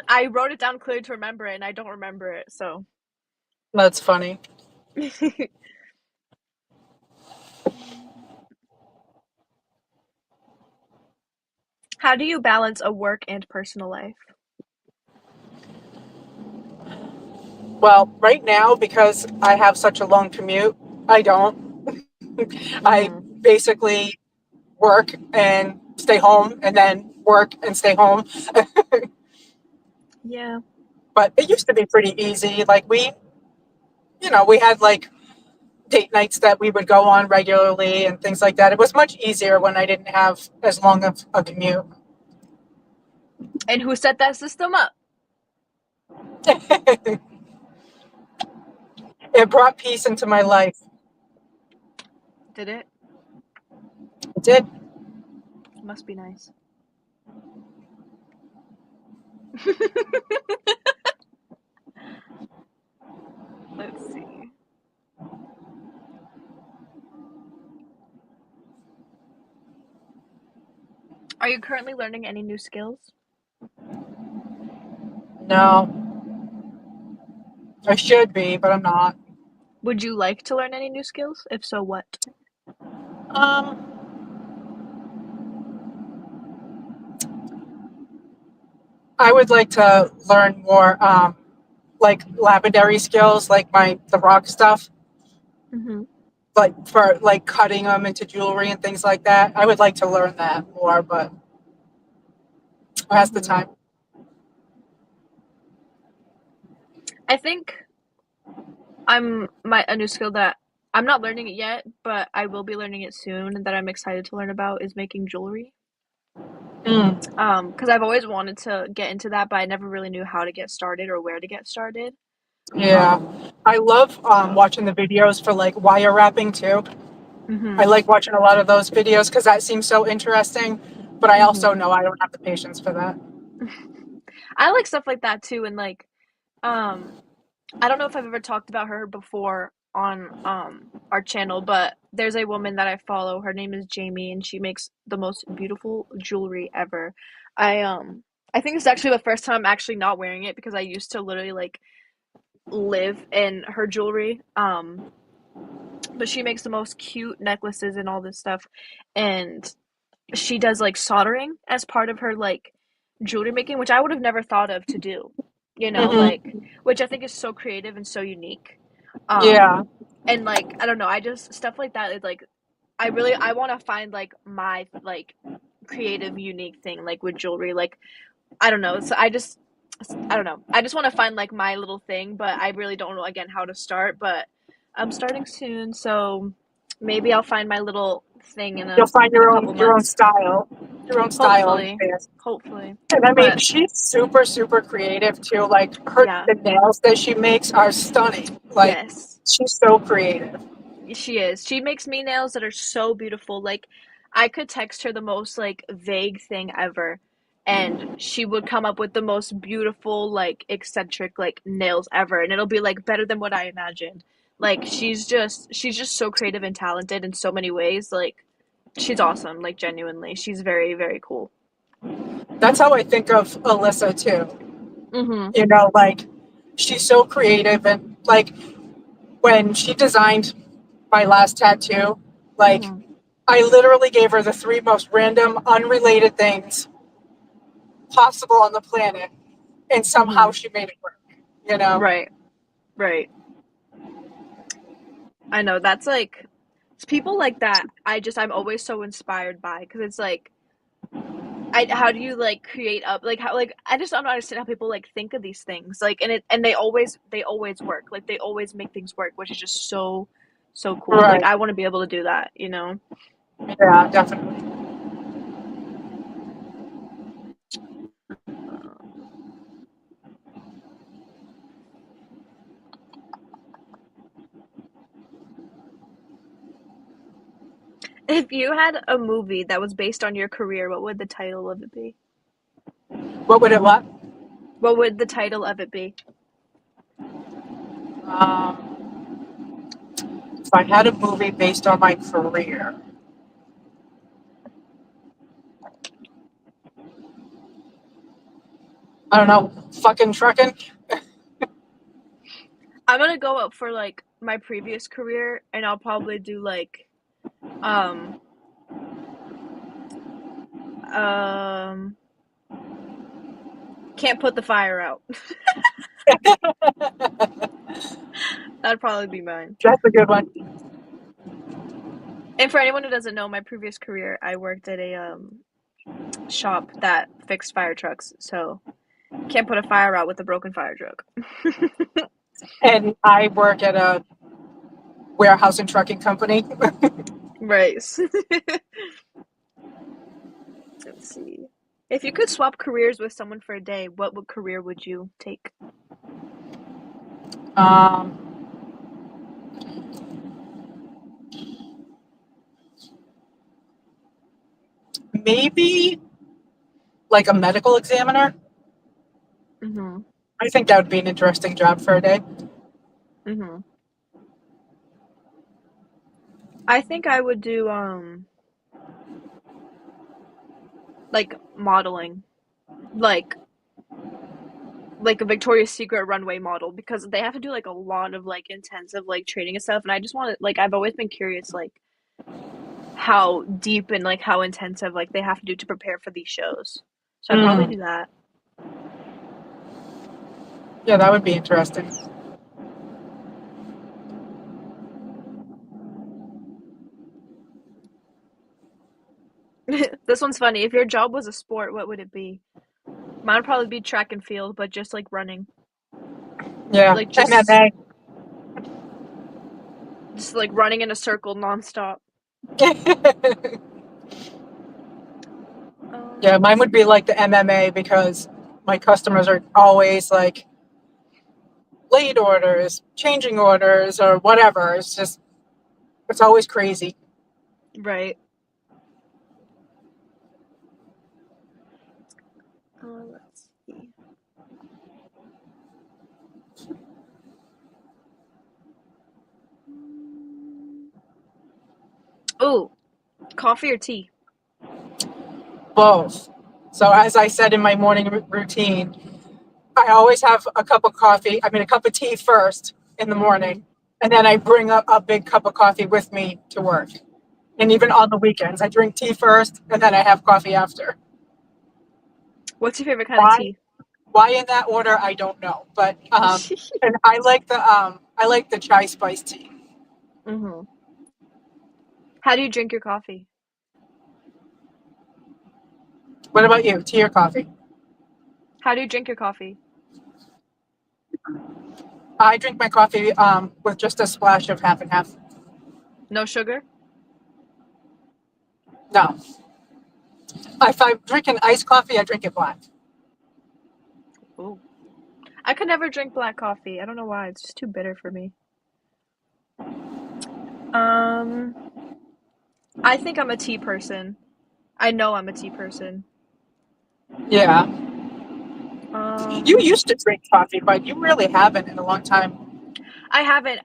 I wrote it down clearly to remember it, and I don't remember it. So, That's funny. how do you balance a work and personal life? Well, right now, because I have such a long commute, I don't. I Mm-hmm. basically work and stay home and then work and stay home. Yeah. But it used to be pretty easy. Like we had like date nights that we would go on regularly and things like that. It was much easier when I didn't have as long of a commute. And who set that system up? It brought peace into my life. Did it? It did. Must be nice. Let's see. Are you currently learning any new skills? No, I should be, but I'm not. Would you like to learn any new skills? If so, what? Um, I would like to learn more, like lapidary skills, like the rock stuff, Mm-hmm. like for like cutting them into jewelry and things like that. I would like to learn that more, but that's the Mm-hmm. time. I think I'm my a new skill that I'm not learning it yet, but I will be learning it soon and that I'm excited to learn about is making jewelry. Mm, Because I've always wanted to get into that, but I never really knew how to get started or where to get started. yeah, Um, I love so watching the videos for like wire wrapping too. I mhm. like watching a lot of those videos because that seems so interesting. But I also Mhm. know I don't have the patience for that. I like stuff like that too and like um I don't know if I've ever talked about her before on our channel, but there's a woman that I follow. Her name is Jamie and she makes the most beautiful jewelry ever. I um I think it's actually the first time I'm actually not wearing it because I used to literally like live in her jewelry. But she makes the most cute necklaces and all this stuff and she does like soldering as part of her like jewelry making, which I would have never thought of to do. Like Hmm. which I think is so creative and so unique. Yeah, And like I don't know, I just stuff like that is like I want to find like my like creative unique thing like with jewelry like I don't know. So I don't know. I just want to find like my little thing, but I really don't know again how to start, but I'm starting soon, so maybe I'll find my little thing in you'll a find in a your couple own months. style, your own style in Hopefully. this. Hopefully. And I mean, But she's super, super creative too. Like yeah. the nails that she makes are stunning. Like Yes. she's so creative. She is. She makes me nails that are so beautiful. Like I could text her the most like vague thing ever and she would come up with the most beautiful like eccentric like nails ever and it'll be like better than what I imagined. Like she's just so creative and talented in so many ways. Like she's awesome, like genuinely. She's very very cool. That's how I think of Alyssa too. Mhm. You know, like she's so creative, and like when she designed my last tattoo, like Mhm. I literally gave her the three most random, unrelated things possible on the planet, and somehow Mhm. she made it work. You know? Right. Right. I know that's like it's people like that. I'm always so inspired by because it's like I how do you like create up like how like I just don't understand how people like think of these things like and they always work like they always make things work which is just so cool like Right. I want to be able to do that, you know. Yeah, definitely. If you had a movie that was based on your career, what would the title of it be? What would it what? What would the title of it be? Um, if I had a movie based on my career, I don't know, fucking trucking. I'm gonna go up for like my previous career and I'll probably do like um um can't put the fire out. That'd probably be mine. That's a good one. And for anyone who doesn't know, my previous career, I worked at a shop that fixed fire trucks. So can't put a fire out with a broken fire truck. And I work at a warehouse and trucking company. Right. Let's see. If you could swap careers with someone for a day, career would you take? um, maybe like a medical examiner. Mm-hmm. I think that would be an interesting job for a day. Mm-hmm. I think I would do like modeling. Like like a Victoria's Secret runway model because they have to do like a lot of like intensive like training and stuff and I just want to like I've always been curious like how deep and like how intensive like they have to do to prepare for these shows. So I'd probably Mm, do that. yeah, that would be interesting. This one's funny. If your job was a sport, what would it be? Mine would probably be track and field, but just like running. Yeah, Like just like running in a circle nonstop. MMA. Yeah, mine would Um be like the MMA because my customers are always like late orders, changing orders, or whatever. It's just, it's always crazy. right. Let's see. Oh, coffee or tea? Both. So, as I said in my morning routine, I always have a cup of coffee, I mean, a cup of tea first in the morning, Mm-hmm. and then I bring up a big cup of coffee with me to work. And even on the weekends, I drink tea first, and then I have coffee after. What's your favorite kind of Why? tea? Why in that order? I don't know, but and I like the chai spice tea. Mm-hmm. How do you drink your coffee? What about you? Tea or coffee? How do you drink your coffee? I drink my coffee with just a splash of half and half. No sugar? No, if I'm drinking iced coffee, I drink it black. Oh. I could never drink black coffee. I don't know why. It's just too bitter for me. Um, I think I'm a tea person. I know I'm a tea person. Yeah, you Um, used to drink coffee, but you really haven't in a long time. I haven't.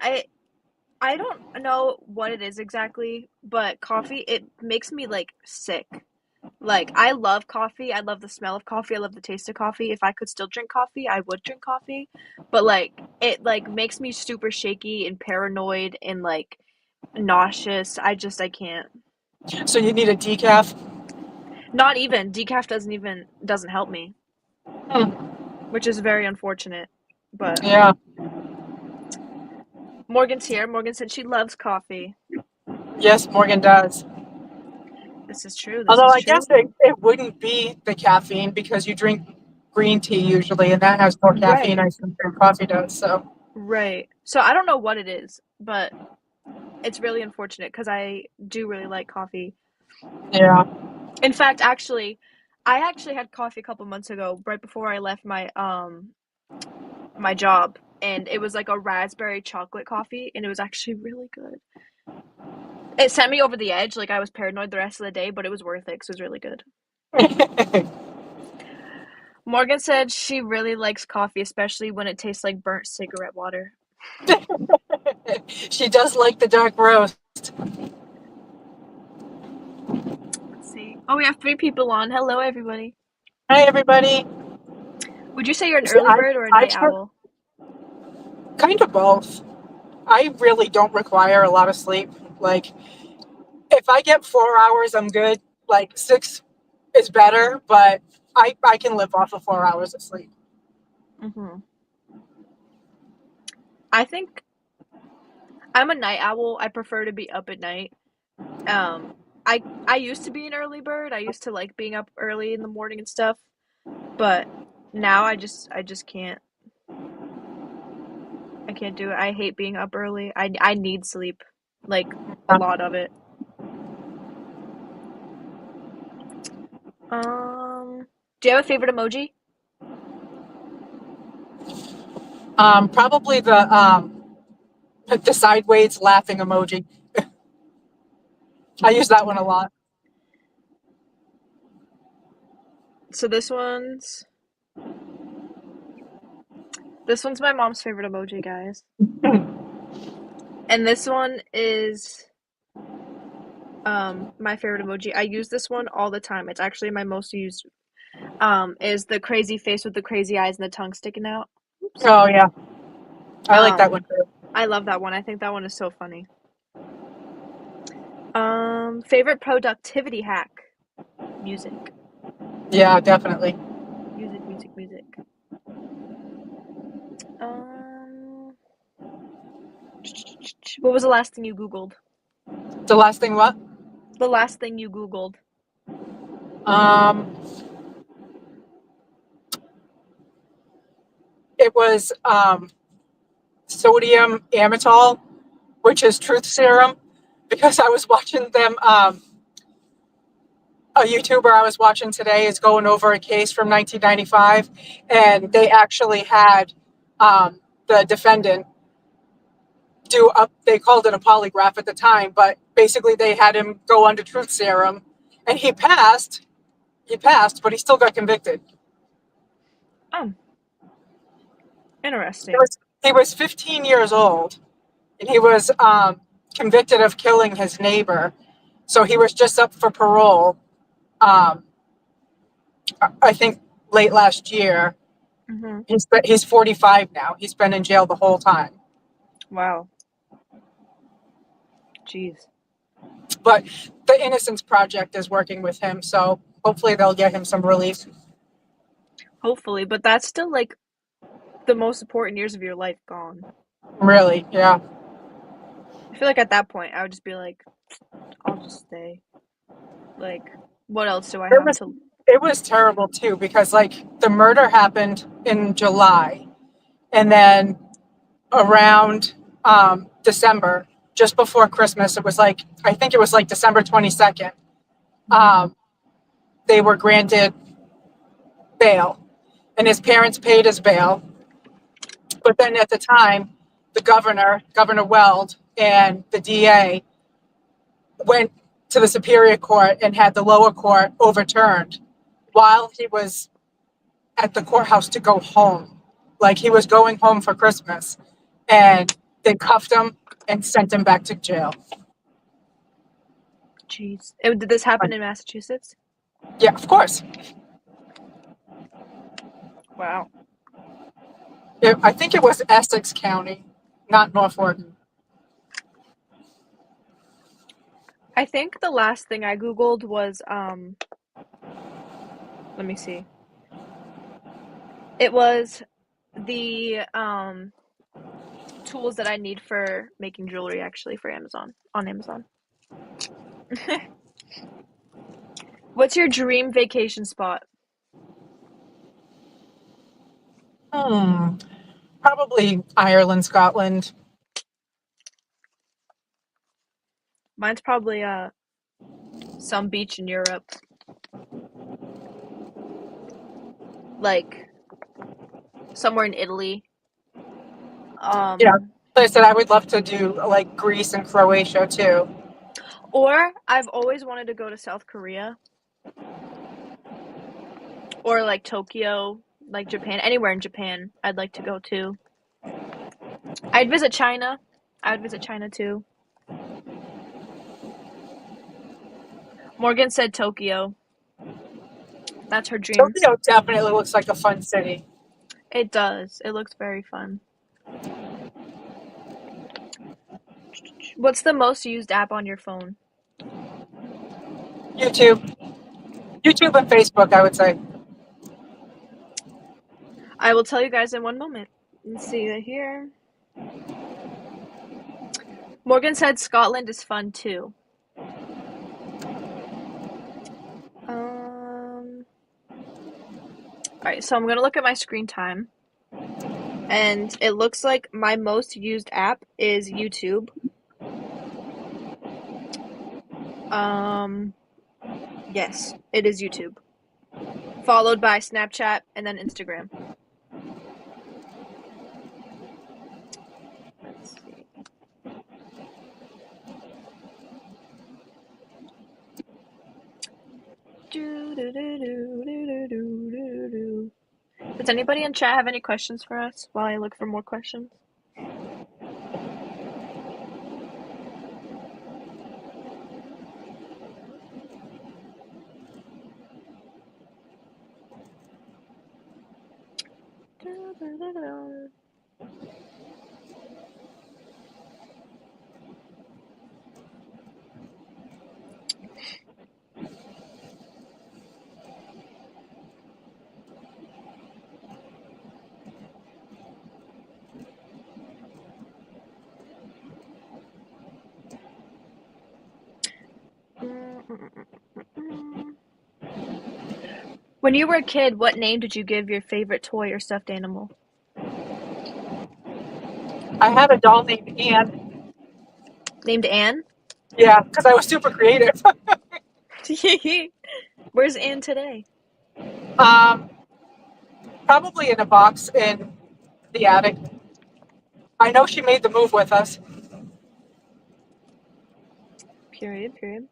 I don't know what it is exactly, but coffee it makes me like sick. Like, I love coffee. I love the smell of coffee. I love the taste of coffee. If I could still drink coffee, I would drink coffee. But like, it like makes me super shaky and paranoid and like nauseous. I can't. So you need a decaf. Not even decaf doesn't help me, Hmm. which is very unfortunate. But Yeah. Morgan's here. Morgan said she loves coffee. Yes, Morgan does. This is true. This Although is I guess true. it wouldn't be the caffeine because you drink green tea usually, and that has more caffeine, Right. I think, than coffee does. So Right. So I don't know what it is, but it's really unfortunate because I do really like coffee. yeah. In fact, I actually had coffee a couple months ago, right before I left my job, and it was like a raspberry chocolate coffee, and it was actually really good. It sent me over the edge, like I was paranoid the rest of the day, but it was worth it 'cause it was really good. Morgan said she really likes coffee, especially when it tastes like burnt cigarette water. She does like the dark roast. Let's see. Oh, we have three people on. Hello, everybody. Hi, everybody. Would you say you're an See, early bird or a night I've owl? kind of both. I really don't require a lot of sleep. Like, if I get 4 hours, I'm good. Like, six is better, but I can live off of 4 hours of sleep. Hmm. I think I'm a night owl. I prefer to be up at night. Um, I used to be an early bird. I used to like being up early in the morning and stuff, but now I just can't. I can't do it. I hate being up early. I need sleep, like a lot of it. Do you have a favorite emoji? Probably the sideways laughing emoji. I use that one a Okay. lot. So this one's my mom's favorite emoji, guys. And this one is my favorite emoji. I use this one all the time. It's actually my most used is the crazy face with the crazy eyes and the tongue sticking out. Oops. Oh yeah, I like that Um, one too. I love that one. I think that one is so funny. Favorite productivity hack? Music. Yeah, definitely. Music, music, music. Um, what was the last thing you Googled? The last thing, what? The last thing you Googled. Um, it was sodium amytal, which is truth serum, because I was watching them. A YouTuber I was watching today is going over a case from 1995, and they actually had the defendant do up. They called it a polygraph at the time, but basically they had him go under truth serum, and he passed. He passed, but he still got convicted. Oh, He interesting. was he was 15 years old, and he was convicted of killing his neighbor. So he was just up for parole. Um, I think late last year. Mm-hmm. He's 45 now. He's been in jail the whole time. Wow. Jeez. But the Innocence Project is working with him, so hopefully they'll get him some relief. Hopefully, but that's still like the most important years of your life gone. Really, yeah. I feel like at that point I would just be like, I'll just stay. Like, what else do I It have was to? it was terrible too because like the murder happened in July, and then around December, just before Christmas, it was like I think it was like December 22nd. Mm-hmm. Um, they were granted bail, and his parents paid his bail. But then at the time, Governor Weld, and the DA went to the Superior Court and had the lower court overturned while he was at the courthouse to go home. Like he was going home for Christmas. And they cuffed him and sent him back to jail. Jeez. Did this happen in Massachusetts? Yeah, of course. Wow. I think it was Essex County, not Norfolk. I think the last thing I Googled was let me see. It was the tools that I need for making jewelry actually for Amazon on Amazon. What's your dream vacation spot? Hmm. Probably Ireland, Scotland. Mine's probably some beach in Europe, like somewhere in Italy. Yeah. Um, Like I said, I would love to do like Greece and Croatia too. or I've always wanted to go to South Korea or like Tokyo, like Japan, anywhere in Japan. I'd like to go to. I'd visit China. I would visit China too. Morgan said Tokyo. That's her dream. Tokyo definitely looks like a fun city. It does. It looks very fun. What's the most used app on your phone? YouTube, YouTube and Facebook, I would say. I will tell you guys in one moment. Let's see it here. Morgan said Scotland is fun too. Um, all right, so I'm gonna look at my screen time, and it looks like my most used app is YouTube. Um, yes, it is YouTube, followed by Snapchat and then Instagram. Let's see. Does anybody in chat have any questions for us while I look for more questions? When you were a kid, what name did you give your favorite toy or stuffed animal? I had a doll named Anne. Named Anne? Yeah, because I was super creative. Where's Anne today? um, Probably in a box in the attic. I know she made the move with us. Period, period.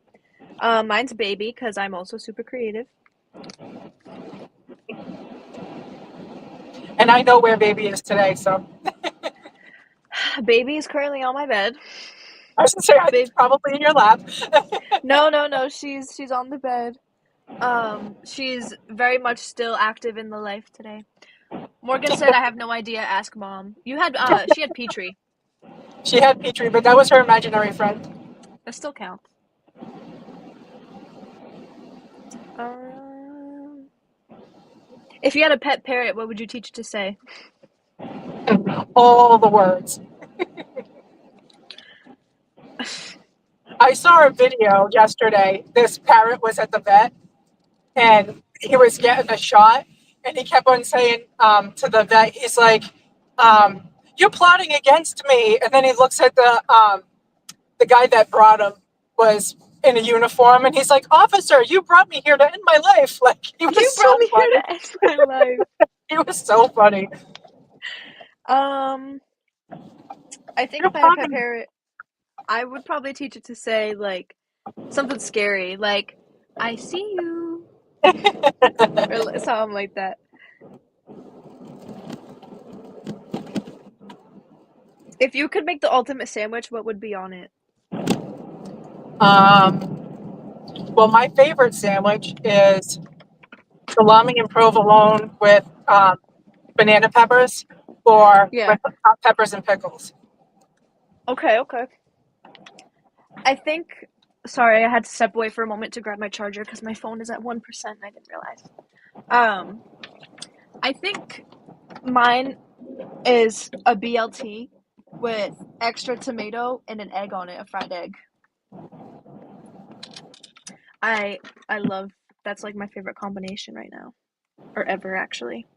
Mine's Baby, because I'm also super creative. And I know where baby is today, so Baby is currently on my bed. I should say it's Babe, probably in your lap. no. She's on the bed. She's very much still active in the life today. Morgan said, "I have no idea. Ask mom." She had Petrie. She had Petrie, but that was her imaginary friend. That still counts. Um, if you had a pet parrot, what would you teach it to say? All the words. I saw a video yesterday. This parrot was at the vet and he was getting a shot and he kept on saying to the vet, he's like, you're plotting against me. And then he looks at the guy that brought him was in a uniform and he's like, officer, you brought me here to end my life. Like, he was You brought so me here funny. to end my life. He was so funny. Um, I think You're if I had a pet plotting. parrot, I would probably teach it to say like something scary, like "I see you" or something like that. If you could make the ultimate sandwich, what would be on it? um, Well, my favorite sandwich is salami and provolone with banana peppers or Yeah. with hot peppers and pickles. Okay, okay. I think. Sorry, I had to step away for a moment to grab my charger because my phone is at 1%. I didn't realize. Um, I think mine is a BLT with extra tomato and an egg on it, a fried egg. I I love that's like my favorite combination right now or ever actually.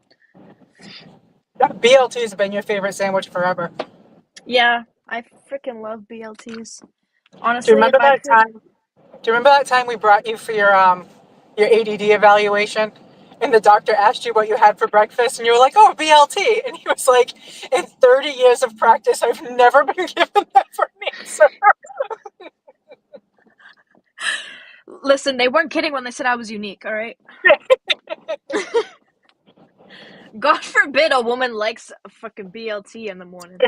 BLT has been your favorite sandwich forever. Yeah, I freaking love BLTs. Do you Honestly, remember if I that could time? Do you remember that time we brought you for your ADD evaluation, and the doctor asked you what you had for breakfast, and you were like, "Oh, BLT," and he was like, "In 30 years of practice, I've never been given that for an answer." listen, they weren't kidding when they said I was unique, all right? God forbid a woman likes a fucking BLT in the morning.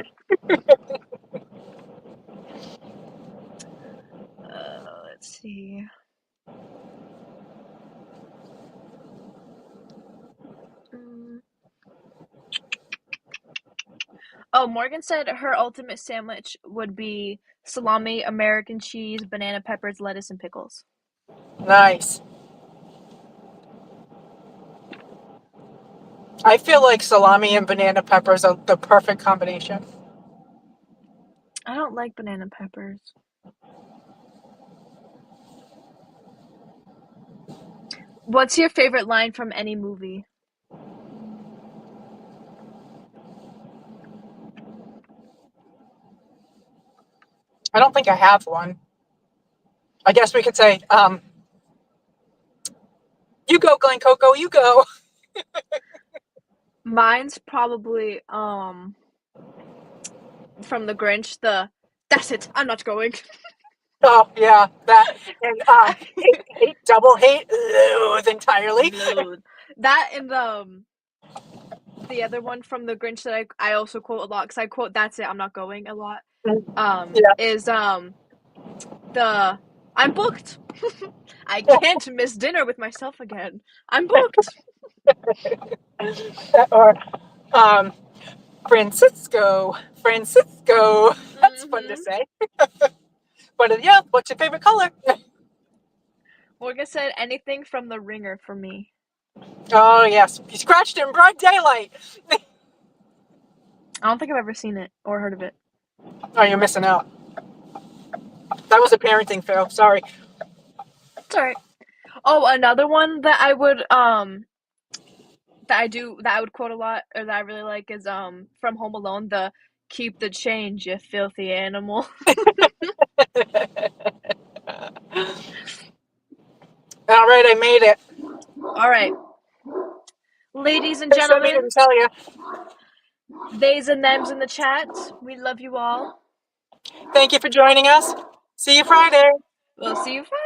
Let's see. Mm. Oh, Morgan said her ultimate sandwich would be salami, American cheese, banana peppers, lettuce, and pickles. Nice. I feel like salami and banana peppers are the perfect combination. I don't like banana peppers. What's your favorite line from any movie? I don't think I have one. I guess we could say, "You go, Glen Coco, you go." Mine's probably from the Grinch, the that's it, I'm not going. Oh yeah, that and hate double hate loathe entirely. That and the other one from the Grinch that I also quote a lot because I quote that's it, I'm not going a lot. Yeah. Is the I'm booked. I can't miss dinner with myself again. I'm booked. Or um, Francisco, Francisco. That's fun to Mm-hmm. say. But yeah, what's your favorite color? Morgan said anything from the ringer for me. Oh yes, he scratched it in broad daylight. I don't think I've ever seen it or heard of it. Oh, you're missing out. That was a parenting fail. Sorry. It's alright. Oh, another one that I would that I would quote a lot or that I really like is from Home Alone, the keep the change, you filthy animal. All right, I made it. All right. Ladies and They sent me to gentlemen, tell you. theys and thems in the chat. We love you all. Thank you for joining us. See you Friday. We'll see you Friday.